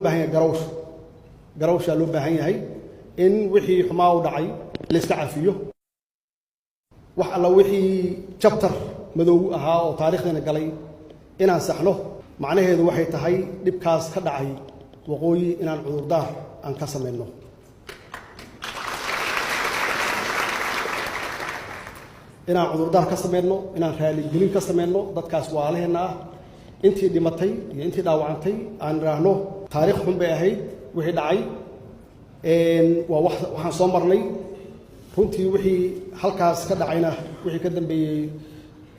baahan garawsha loo baahan yahay in wixii xumaa u dhacay la iska cafiyo wax alla wixii chapter madow ahaa oo taariikhdeena galay inaan saxno macnaheedu waxay tahay dibkaas ka dhacay waqooyi inaan cudurdaar aan ka sameeyno inaan cudurdaar ka sameeyno inaan raali gelin ka sameeyno dadkaas waalaheena intii dhimatay iyo intii dhaawacantay aan raahno taariikh xun bay ahayd wixii dhacay waa waxaan soo marnay runtii wixii halkaas ka dhacayna wixii ka dambeeyay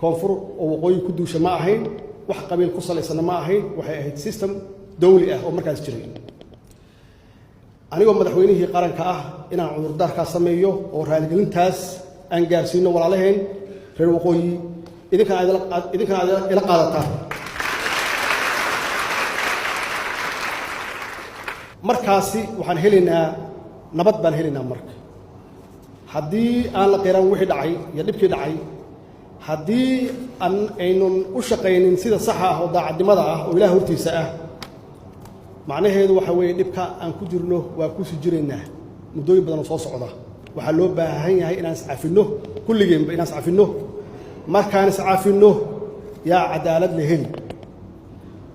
koonfur oo waqooyi ku duusha ma ahayn wax qabiil ku salaysan ma ahayn waxay ahayd system dawli ah oo markaas jiray anigoo madaxweynihii qaranka ah inaan cudurdaar ka sameeyo oo raaligelintaas aan gaarsiino walaalaheen reer waqooyi idinkan ila qaadataan markaasi waxaan helaynaa nabad baan helaynaa marka haddii aan la qeeran wixii dhacay iyo dhibkii dhacay haddii aynun u shaqaynin sida saxa ah oo daacadnimada ah oo ilaah hortiisa ah macnaheedu waxa weeye dhibka aan ku jirno waa ku sii jiraynaa muddooyin badan oo soo socda waxaa loo baahan yahay inaan iscafinno kulligeenba inaan iscafinno markaan iscafinno yaa cadaalad la heli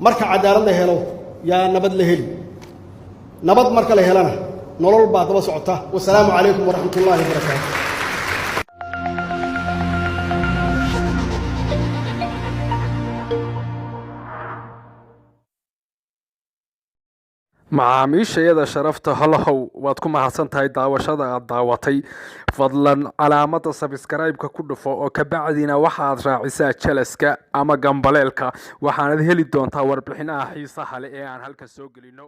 marka cadaalad la helo yaa nabad la heli nabad marka la helana nolol baa daba socota wassalaamu calaykum waraxmatullaahi wabarakaatu macaamiishayada sharafta halahow waad ku mahadsan tahay daawashada aad daawatay fadlan calaamada sabskraibka ku dhufo oo kabacdina waxaad raacisaa jalaska ama gambaleelka waxaanad heli doontaa warbixinaha xiisaha leh ee aan halka soo gelino.